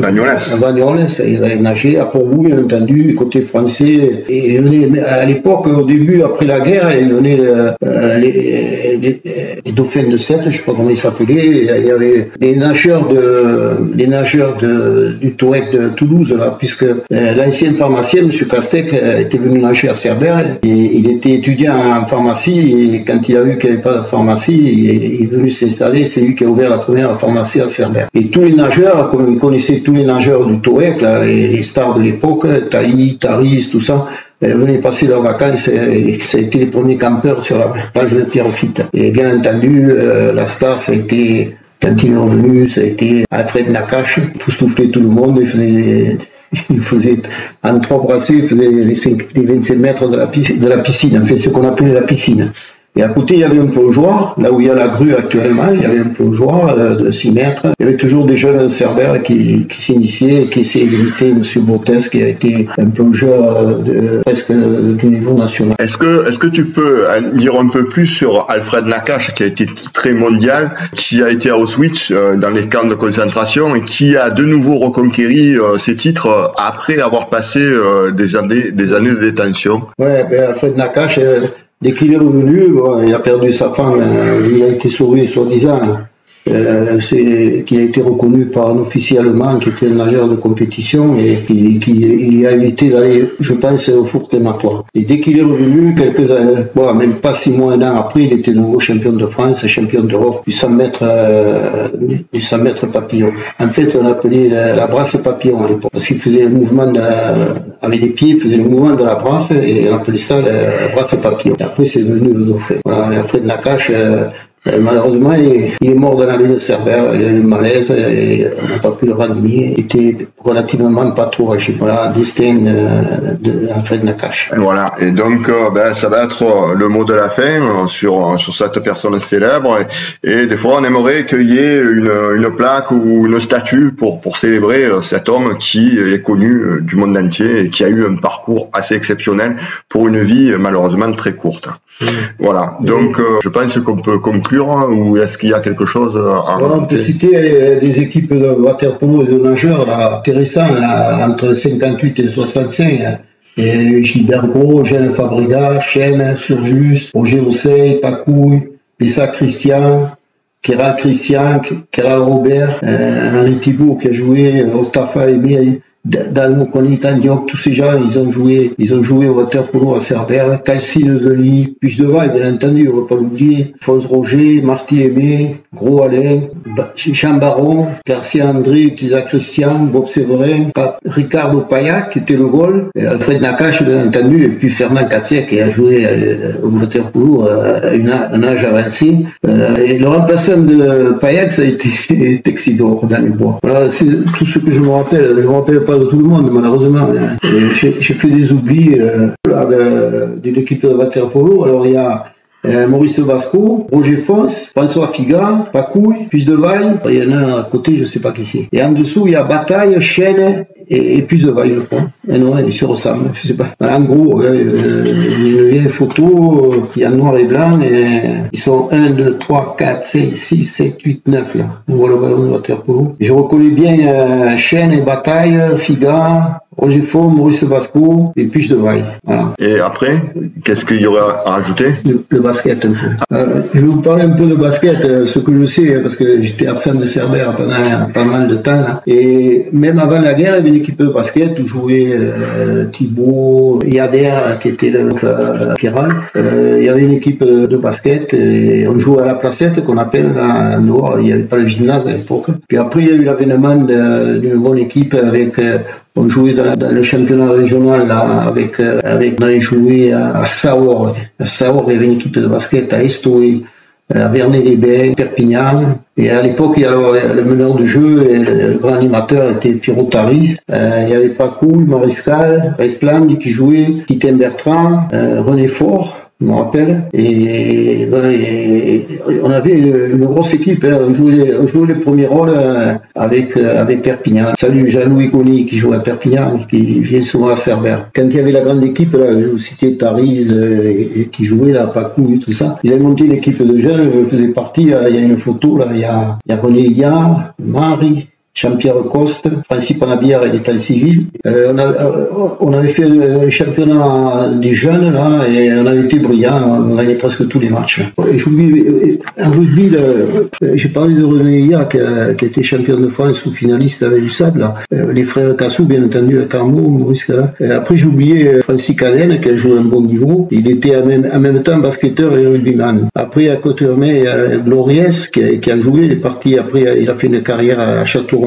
Bagnoles. Ils allaient nager à Port-Bou, bien entendu, côté français. Et à l'époque, au début, après la guerre, ils venaient les dauphins de Sète, je ne sais pas comment ils s'appelaient. Il y avait des nageurs du Touareg de Toulouse, là, puisque l'ancien pharmacien, M. Castec, était venu nager à Cerbère et il était étudiant en pharmacie et quand il a vu qu'il n'y avait pas de pharmacie, il est venu s'installer, c'est lui qui a ouvert la première pharmacie à Cerbère. Et tous les nageurs, comme il connaissait tous les nageurs du Touareg, les stars de l'époque, Taï, Taris, tout ça, venaient passer leurs vacances et ça a été les premiers campeurs sur la plage de Pierrefitte. Et bien entendu, la star, ça a été, quand il est revenu, ça a été Alfred Nakache, tout souffler tout le monde, il faisait en 3 brassées, il faisait les 25 mètres de la piscine, en fait ce qu'on appelait la piscine. Et à côté, il y avait un plongeoir, là où il y a la grue actuellement, il y avait un plongeoir de 6 mètres. Il y avait toujours des jeunes Cerbères qui s'initiaient et qui essayaient d'imiter M. Bottès, qui a été un plongeur presque du niveau national. Est-ce que tu peux dire un peu plus sur Alfred Nakache, qui a été très mondial, qui a été à Auschwitz dans les camps de concentration et qui a de nouveau reconquéri ses titres après avoir passé des années de détention? Ouais, Alfred Nakache... Dès qu'il est revenu, il a perdu sa femme, il a été sauvé soi-disant. Qu'il a été reconnu par un officier allemand qui était un nageur de compétition et qui a évité d'aller, je pense, au four crématoire. Et dès qu'il est revenu, quelques années, même pas 6 mois, 1 an après, il était nouveau champion de France, champion d'Europe, du 100 mètres papillon. En fait, on appelait la brasse papillon à l'époque, parce qu'il faisait le mouvement avec les pieds, il faisait le mouvement de la brasse et on appelait ça la brasse papillon. Et après, c'est devenu le dauphin. Voilà, Alfred Nakache, malheureusement, il est mort dans la ville de Cerbère, il a eu un malaise, et on n'a pas pu le ranimer, il était relativement pas trop âgé. Voilà, destin d'Alfred Nakache. Voilà, et donc ça va être le mot de la fin sur cette personne célèbre, et des fois on aimerait qu'il y ait une plaque ou une statue pour célébrer cet homme qui est connu du monde entier et qui a eu un parcours assez exceptionnel pour une vie malheureusement très courte. Voilà, donc je pense qu'on peut conclure, ou est-ce qu'il y a quelque chose à rajouter? On peut citer des équipes de water-polo et de nageurs, là, c'est récent, là, entre 58 et 65. Et Gilbert Gros, Jeanne Fabrega, Chêne, Surjus, Roger Ossel, Pacouille, Pessa Christian, Kéral Robert, Henri Thibault qui a joué, Hortafa Aimé, Dalmo Konit, Antioch, tous ces gens, ils ont joué au water-polo à Cerbère, Calcine Denis, Puce de Valle, bien entendu, on ne va pas l'oublier, Fonz Roger, Marty Aimé, Gros Alain, Jean Baron, Garcia André, Tisa Christian, Bob Séverin, Ricardo Payac, qui était le goal, Alfred Nakache, bien entendu, et puis Fernand Kassier, qui a joué au water-polo à un âge avancé. Et le remplaçant de Payac, ça a été Texidor dans les bois. Voilà, c'est tout ce que je me rappelle. Je ne me rappelle pas de tout le monde, malheureusement. J'ai fait des oublis de l'équipe de water-polo. Alors, il y a Maurice Vasco, Roger Fons, François Figa, Pacouille, Puce de Valle. Il y en a un à côté, je ne sais pas qui c'est. Et en dessous, il y a Bataille, Chêne et Puce de Valle, je crois. Et non, ils se ressemblent, je ne sais pas. En gros, une vieille photo qui est en noir et blanc. Et ils sont 1, 2, 3, 4, 5, 6, 7, 8, 9 là. On voit le ballon de water-polo. Je reconnais bien Chêne et Bataille, Figa, Roger Faux, Maurice Vasco et Puce de Valle. Voilà. Et après, qu'est-ce qu'il y aurait à rajouter? Le basket un peu. Je vais vous parler un peu de basket, ce que je sais, parce que j'étais absent de Cerbère pendant pas mal de temps. Là. Et même avant la guerre, il y avait une équipe de basket où jouait Thibaut, Yader, qui était le latéral. Il y avait une équipe de basket et on jouait à la placette qu'on appelle là, Nord. Il n'y avait pas le gymnase à l'époque. Puis après, il y a eu l'avènement d'une bonne équipe avec... on jouait dans le championnat régional là, avec on allait jouer à Saor. À Saor, il y avait une équipe de basket à Estoé, à Vernet-les-Bains, Perpignan. Et à l'époque, il y avait le meneur de jeu et le grand animateur était Pierrot Taris. Il y avait Pacouille, Mariscal, Esplanade qui jouait, Titin Bertrand, René Fort. Je me rappelle, et on avait une grosse équipe, hein. On jouait les premiers rôles avec Perpignan. Salut Jean-Louis Goni qui jouait à Perpignan, qui vient souvent à Cerbère. Quand il y avait la grande équipe, là, je vous citais Tarise qui jouait là, Pacou et tout ça. Ils avaient monté une équipe de jeunes, je faisais partie, il y a une photo là, il y a René Hillard, Marie, Jean-Pierre Coste, Francis Panabière et l'état civil. On avait fait un championnat des jeunes là et on avait été brillants, on gagnait presque tous les matchs. Et j'oublie, en rugby, j'ai parlé de René Hillard qui était champion de France ou finaliste avec du sable. Là. Les frères Cassou, bien entendu, Carmo, Maurice. Après j'ai oublié Francis Cadenne qui a joué à un bon niveau. Il était en même temps basketteur et rugbyman. Après à Côte-Hermé, il y a Gloriès qui a joué, il est parti après, il a fait une carrière à Château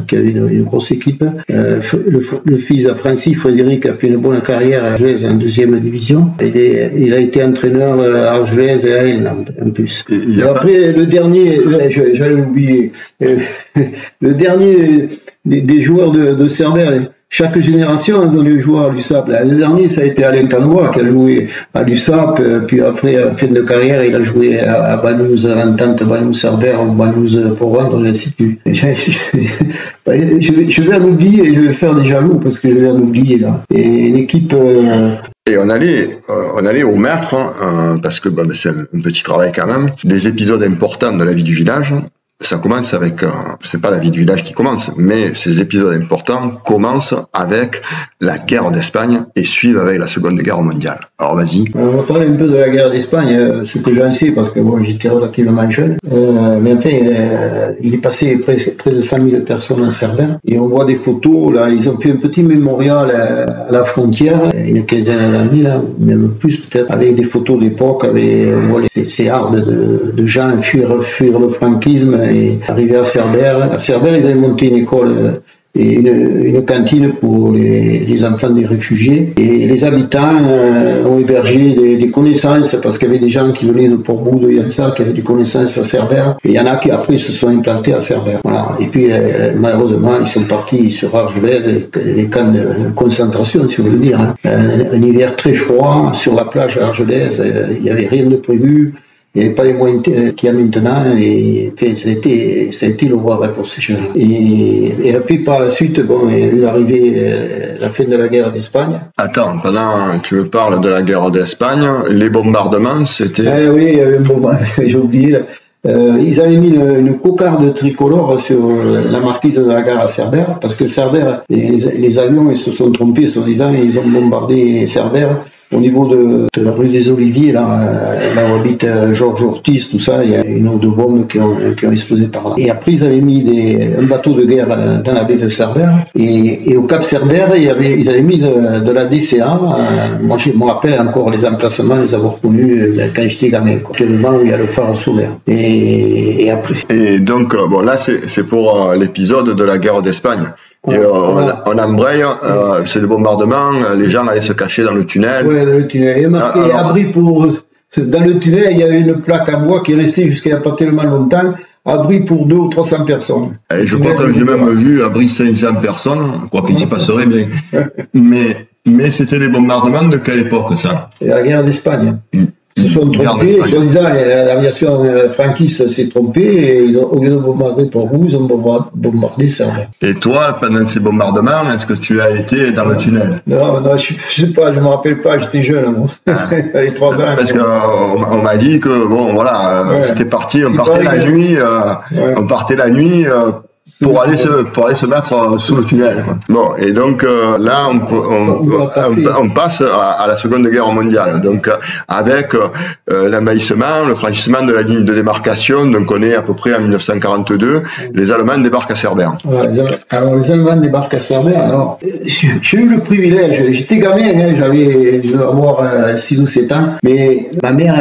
qui avait une grosse équipe. Le fils de Francis, Frédéric, a fait une bonne carrière à Argelès en deuxième division. Il a été entraîneur à Argelès et à Highland en plus. Et après, le dernier, j'allais oublier, le dernier des joueurs de Cerbère, chaque génération a donné un joueur à l'USAP. Le dernier, ça a été Alain Canois qui a joué à l'USAP, puis après, à la fin de carrière, il a joué à Banous, à l'entente Banous-Cerbère ou Banous-Provence, on ainsi de suite. Je vais en oublier et je vais faire des jaloux parce que je vais en oublier là. Et l'équipe... Et on allait au maître, parce que c'est un petit travail quand même, des épisodes importants de la vie du village. Ça commence avec, c'est pas la vie du village qui commence, mais ces épisodes importants commencent avec la guerre d'Espagne et suivent avec la Seconde Guerre mondiale. Alors vas-y. On va parler un peu de la guerre d'Espagne, ce que j'en sais, parce que bon, j'étais relativement jeune. Mais enfin, il est passé près de 100 000 personnes en Cerbère. Et on voit des photos, là, ils ont fait un petit mémorial à la frontière, une quinzaine d'années, là, même plus peut-être, avec des photos d'époque, on voit ces hardes de gens fuir le franquisme et arriver à Cerbère. À Cerbère, ils avaient monté une école et une cantine pour les enfants des réfugiés. Et les habitants ont hébergé des connaissances, parce qu'il y avait des gens qui venaient de Port-Bou, de Yansa, qui avaient des connaissances à Cerbère. Et il y en a qui après se sont implantés à Cerbère. Voilà. Et puis malheureusement, ils sont partis sur Argelès, les camps de concentration, si vous voulez dire. Hein. Un hiver très froid, sur la plage à Argelès, il n'y avait rien de prévu. Il n'y avait pas les moyens qu'il y a maintenant, et enfin, ça a été l'horreur pour ces gens. Et puis par la suite, bon, il y a eu la fin de la guerre d'Espagne. Attends, pendant que tu me parles de la guerre d'Espagne, les bombardements, c'était... Ah oui, il y avait un bombardement, j'ai oublié. Là. Ils avaient mis une cocarde tricolore sur la marquise de la gare à Cerbère, parce que Cerbère, les avions, ils se sont trompés, soi-disant, ils ont bombardé Cerbère. au niveau de la rue des Oliviers, là où habite Georges Ortiz, tout ça, il y a une ou deux bombes qui ont explosé par là. Et après, ils avaient mis un bateau de guerre dans la baie de Cerbère. Et au Cap Cerbère, ils avaient mis de la DCA. Moi, je me rappelle encore les emplacements, les avoir connus quand j'étais gamin, actuellement où il y a le phare solaire. Et après. Et donc, bon, là, c'est pour l'épisode de la guerre d'Espagne. Et on embraye, c'est le bombardement, les gens allaient se cacher dans le tunnel. Oui, dans le tunnel. Il y a marqué abri pour. Dans le tunnel, il y avait une plaque en bois qui est restée jusqu'à il n'y a pas tellement longtemps. Abri pour 200 ou 300 personnes. Et je crois que j'ai même vu abri 500 personnes, quoi qu'il s'y passerait bien. Mais c'était des bombardements de quelle époque, ça? La guerre d'Espagne. Ils se sont trompés, soi-disant, l'aviation franquiste s'est trompée, et au lieu de bombarder Port-Rouge, ils ont bombardé Cerbère. Et toi, pendant ces bombardements, est-ce que tu as été dans le tunnel? Non, je sais pas, je me rappelle pas, j'étais jeune, moi. J'avais 3 ans. Parce qu'on m'a dit que, bon, voilà, c'était parti, on partait la nuit, pour aller se mettre sous le tunnel. Bon, et donc là on passe à la Seconde Guerre mondiale. Donc avec l'envahissement, le franchissement de la ligne de démarcation, donc on est à peu près en 1942, les Allemands débarquent à Cerbère. Alors les Allemands débarquent à Cerbère. Alors j'ai eu le privilège, j'étais gamin, je devais avoir 6 ou 7 ans, mais ma mère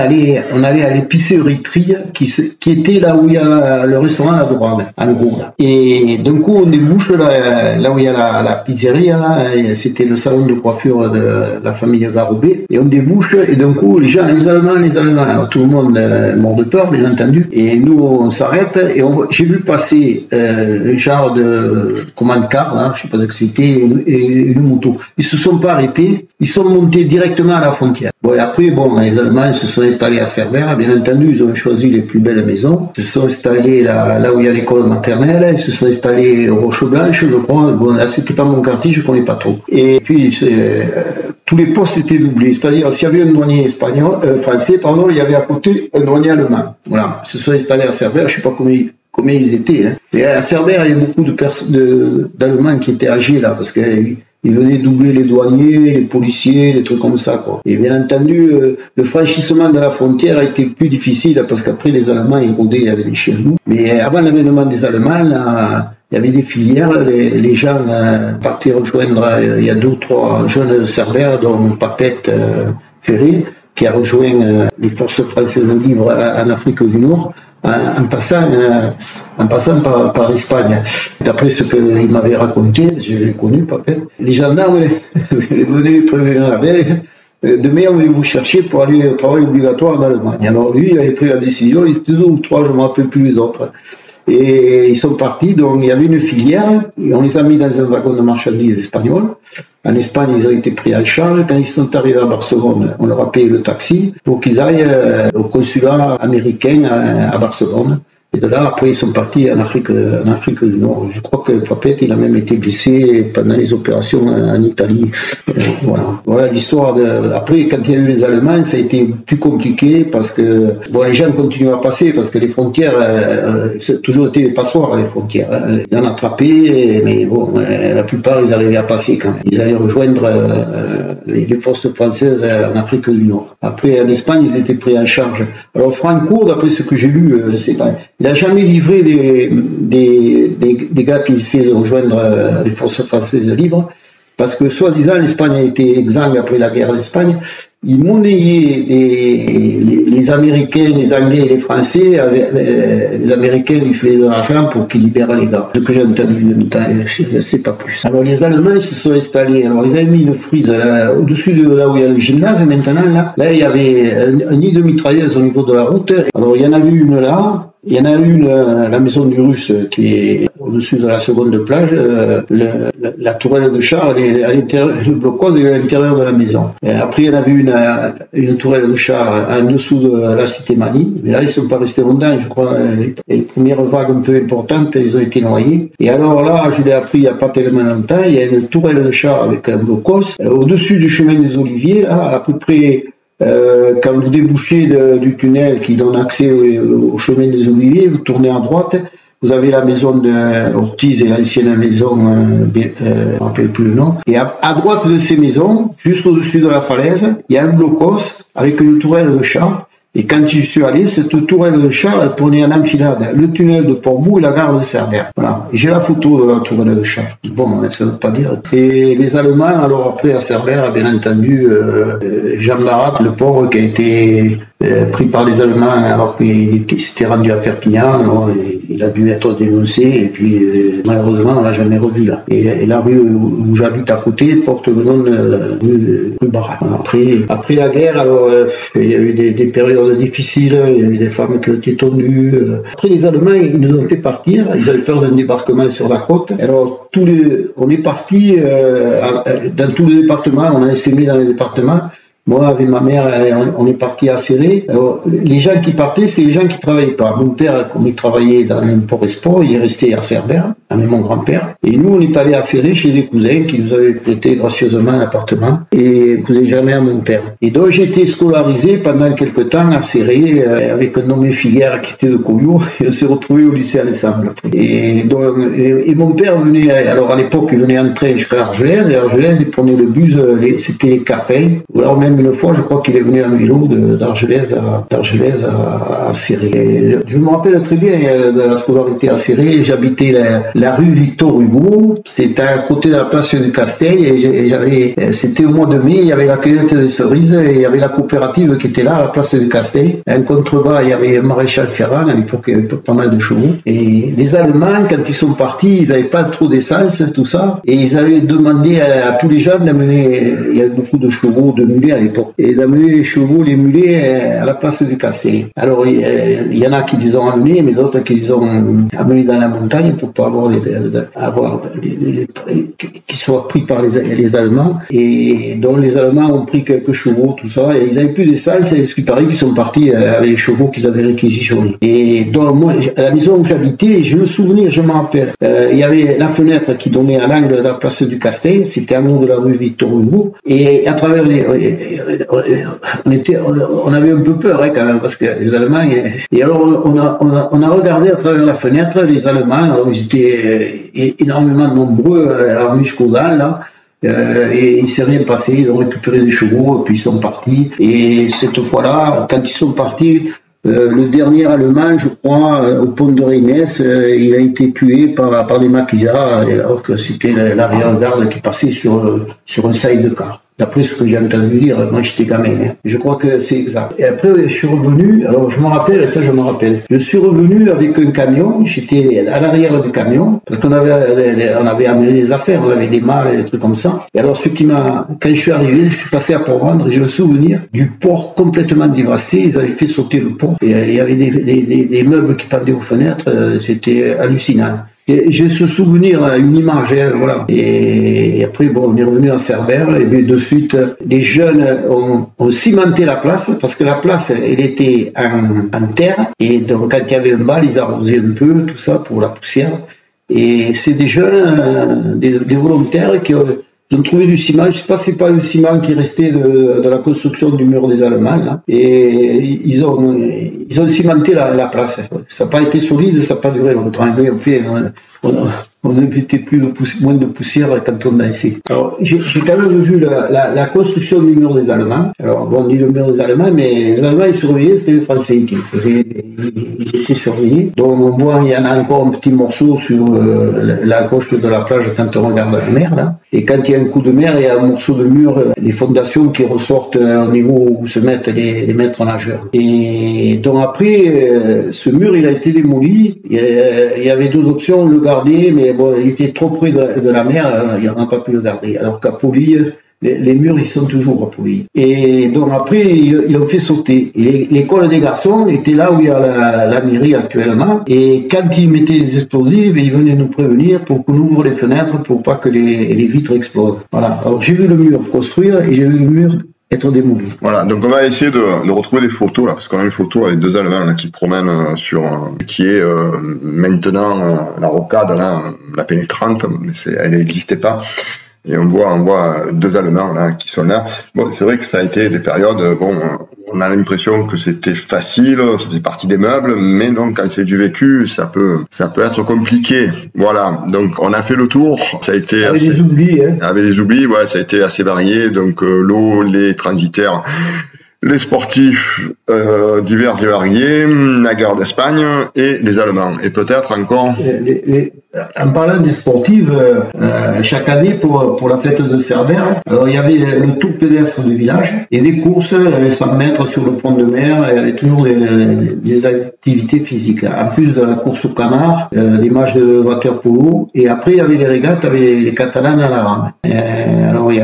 on allait à l'épicerie Tri qui était là où il y a le restaurant La Dorade, en gros là. Et d'un coup, on débouche là où il y a la pizzeria, c'était le salon de coiffure de la famille Garoubet, et on débouche, et d'un coup, les Allemands, alors tout le monde est mort de peur, bien entendu, et nous, on s'arrête, et j'ai vu passer un genre de commande-car, là, je sais pas ce que c'était, et une moto. Ils se sont pas arrêtés, ils sont montés directement à la frontière. Bon, et après, les Allemands se sont installés à Cerbère, bien entendu, ils ont choisi les plus belles maisons, ils se sont installés là où il y a l'école maternelle, ils se sont installés au Roche-Blanche, je crois. Bon, là, c'était pas mon quartier, je connais pas trop. Et puis, tous les postes étaient doublés. C'est-à-dire, s'il y avait un douanier français, il y avait à côté un douanier allemand. Voilà. Ils se sont installés à Cerbère, je sais pas combien ils étaient, hein. Et à Cerbère, il y a beaucoup d'Allemands qui étaient âgés, là, parce qu'ils venaient doubler les douaniers, les policiers, les trucs comme ça, quoi. Et bien entendu, le franchissement de la frontière a été plus difficile, parce qu'après, les Allemands, ils rôdaient, il y avait des chiens loups. Mais avant l'avènement des Allemands, là, il y avait des filières, les gens partaient rejoindre, il y a 2 ou 3 jeunes de Cerbère, dont Papette Ferré, qui a rejoint les forces françaises libres en Afrique du Nord, en passant par l'Espagne. D'après ce qu'il m'avait raconté, je l'ai connu, Papette, les gendarmes venaient prévenir la veille, demain on va vous chercher pour aller au travail obligatoire en Allemagne. Alors lui, il avait pris la décision, il était 2 ou 3, je ne me rappelle plus les autres. Et ils sont partis, donc il y avait une filière, et on les a mis dans un wagon de marchandises espagnol. En Espagne, ils ont été pris en charge. Quand ils sont arrivés à Barcelone, on leur a payé le taxi pour qu'ils aillent au consulat américain à Barcelone. Et de là, après, ils sont partis en Afrique du Nord. Je crois que Papette, il a même été blessé pendant les opérations en Italie. Voilà l'histoire Après, quand il y a eu les Allemands, ça a été plus compliqué parce que, les gens continuent à passer parce que les frontières, c'est toujours été des passoires, les frontières. Hein. Ils en attrapaient, mais la plupart, ils arrivaient à passer quand même. Ils allaient rejoindre les forces françaises en Afrique du Nord. Après, en Espagne, ils étaient pris en charge. Alors, Franco, d'après ce que j'ai lu, c'est pas... Il n'a jamais livré des gars qui essaient de rejoindre les forces françaises libres, parce que soi-disant l'Espagne a été exsangue après la guerre d'Espagne. Ils monnayaient les Américains, les Anglais et les Français. Les Américains lui faisaient de l'argent pour qu'ils libèrent les gars. Ce que j'ai entendu, je ne sais pas plus. Alors les Allemands ils se sont installés. Alors ils avaient mis une frise au-dessus de là où il y a le gymnase. Maintenant là il y avait un nid de mitrailleuse au niveau de la route. Alors il y en avait une là. Il y en a une à la maison du Russe qui est au-dessus de la seconde plage. La tourelle de char, elle est à l'intérieur, le bloc-cause est à l'intérieur de la maison. Et après, il y en avait une tourelle de char en dessous de la cité Mani. Mais là, ils ne sont pas restés longtemps, je crois. Les premières vagues un peu importantes, ils ont été noyés. Et alors là, je l'ai appris il n'y a pas tellement longtemps, il y a une tourelle de char avec un bloc-cause au-dessus du chemin des Oliviers, là, à peu près. Quand vous débouchez du tunnel qui donne accès au chemin des Oliviers, vous tournez à droite, vous avez la maison d'Ortiz et l'ancienne maison, je ne me rappelle plus le nom. Et à droite de ces maisons, juste au-dessus de la falaise, il y a un blocos avec une tourelle de char. Et quand je suis allé, cette tourelle de char, elle prenait en enfilade le tunnel de Portbou et la gare de Cerbère. Voilà. J'ai la photo de la tourelle de char. Bon, ça ne veut pas dire. Et les Allemands, alors après à Cerbère, bien entendu, Jean Barat, le pauvre qui a été pris par les Allemands alors qu'il s'était rendu à Perpignan, alors, il a dû être dénoncé et puis malheureusement on l'a jamais revu là. Et la rue où j'habite à côté porte le nom de rue Barat. Après la guerre, alors il y a eu des périodes difficiles, il y a eu des femmes qui ont été tondues. Après les Allemands, ils nous ont fait partir, ils avaient peur d'un débarquement sur la côte. Alors on est parti dans tous les départements, on a essaimé dans les départements. Moi, avec ma mère, on est parti à Céré. Alors, les gens qui partaient, c'est les gens qui travaillaient pas. Mon père, comme il travaillait dans l'import export, il est resté à Cerbère, avec mon grand-père. Et nous, on est allé à Céré chez des cousins qui nous avaient prêté gracieusement un appartement. Et un cousin germain à mon père. Et donc, j'ai été scolarisé pendant quelques temps à Céré, avec un nommé Figuère qui était de Collioure. Et on s'est retrouvé au lycée Alessandre. Et mon père venait, alors à l'époque, il venait en train jusqu'à Argelès. Et à Argelès, il prenait le bus, c'était les Capins. Alors même une fois, je crois qu'il est venu en vélo d'Argelès à Céré. Je me rappelle très bien de la scolarité à Céré. J'habitais la rue Victor Hugo. C'était à côté de la place du Castel. Et c'était au mois de mai, il y avait la cueillette de cerises et il y avait la coopérative qui était là à la place du Castel. En contrebas, il y avait Maréchal Ferrand. À l'époque, il y avait pas mal de chevaux. Et les Allemands, quand ils sont partis, ils n'avaient pas trop d'essence, tout ça. Et ils avaient demandé à tous les gens d'amener, il y avait beaucoup de chevaux, de mulets à l'époque, et d'amener les chevaux, les mulets à la place du Castel. Alors il y en a qui les ont amenés, mais d'autres qui les ont amenés dans la montagne pour pas avoir qu'ils soient pris par les Allemands. Et donc les Allemands ont pris quelques chevaux, tout ça, et ils n'avaient plus d'essence, et ce qui paraît qu'ils sont partis avec les chevaux qu'ils avaient réquisitionnés. Et donc moi, à la maison où j'habitais, je me rappelle, il y avait la fenêtre qui donnait à l'angle de la place du Castel, c'était à nom de la rue Victor Hugo, et à travers on avait un peu peur quand même, parce que les Allemands, et alors on a regardé à travers la fenêtre les Allemands, alors ils étaient énormément nombreux, armés jusqu'aux dents là. Et il s'est rien passé, ils ont récupéré des chevaux, puis ils sont partis. Et cette fois-là, quand ils sont partis, le dernier Allemand, je crois, au pont de Reynes, il a été tué par les maquisards, alors que c'était l'arrière-garde qui passait sur un sidecar. D'après ce que j'ai entendu dire, moi j'étais gamin, hein. Je crois que c'est exact. Et après, je suis revenu, alors je me rappelle, je suis revenu avec un camion, j'étais à l'arrière du camion, parce qu'on avait amené des affaires, on avait des malles, des trucs comme ça. Et alors, quand je suis arrivé, je suis passé à Port-Vendre, et j'ai le souvenir du port complètement dévasté, ils avaient fait sauter le port, et il y avait des meubles qui pendaient aux fenêtres, c'était hallucinant. Et j'ai ce souvenir, une image, voilà. Et après, bon, on est revenu à Cerbère, et bien de suite, les jeunes ont cimenté la place, parce que la place, elle était en terre, et donc quand il y avait un bal, ils arrosaient un peu, tout ça, pour la poussière. Et c'est des jeunes, des volontaires qui ont trouvé du ciment. Je ne sais pas si c'est pas le ciment qui restait de la construction du mur des Allemands, là. Et ils ont cimenté la place. Ça n'a pas été solide, ça n'a pas duré longtemps. On n'évitait moins de poussière quand on dansait. Alors, j'ai quand même vu la construction du mur des Allemands. Alors, bon, on dit le mur des Allemands, mais les Allemands, ils surveillaient, c'était les Français qui ils étaient surveillés. Donc, on voit, il y en a encore un petit morceau sur la gauche de la plage quand on regarde la mer, là. Et quand il y a un coup de mer, il y a un morceau de mur, les fondations qui ressortent au niveau où se mettent les maîtres nageurs. Et donc après, ce mur, il a été démoli. Il y avait deux options, le garder, mais bon, il était trop près de la mer, il n'a pas pu le garder. Alors qu'à Pouilly, les murs, ils sont toujours à Pouilly. Et donc après, ils l'ont fait sauter. Et l'école des garçons était là où il y a la mairie actuellement. Et quand ils mettaient les explosifs, ils venaient nous prévenir pour qu'on ouvre les fenêtres pour pas que les vitres explosent. Voilà. Alors j'ai vu le mur construire et j'ai vu le mur être démoli. Voilà, donc on va essayer de retrouver des photos là, parce qu'on a une photo avec deux Allemands là, qui promènent sur qui est maintenant la rocade là, la pénétrante, mais elle n'existait pas. Et on voit deux Allemands là qui sont là. Bon, c'est vrai que ça a été des périodes On a l'impression que c'était facile, ça fait partie des meubles, mais donc quand c'est du vécu, ça peut être compliqué. Voilà, donc on a fait le tour. Ça a été avec des oublis, hein. Avec des oublis, ouais, ça a été assez varié. Donc l'eau, les transitaires, les sportifs divers et variés, la guerre d'Espagne et les Allemands. Et peut-être encore... En parlant des sportifs, chaque année pour la fête de Cerbère, alors il y avait le tour pédestre du village et des courses, 100 mètres sur le pont de mer, il y avait toujours des activités physiques. En plus de la course au canard, des matchs de water-polo, et après il y avait les régates avec les Catalans à la rame. Alors il y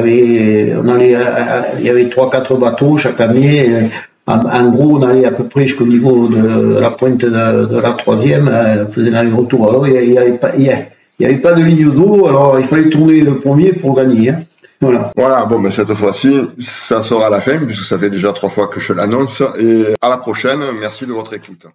avait 3-4 bateaux chaque année. En gros, on allait à peu près jusqu'au niveau de la pointe de la troisième, on faisait l'aller-retour. Alors, il n'y avait pas de ligne d'eau, alors il fallait tourner le premier pour gagner. Hein. Voilà, bon, ben cette fois-ci, ça sera la fin, puisque ça fait déjà 3 fois que je l'annonce. Et à la prochaine, merci de votre écoute.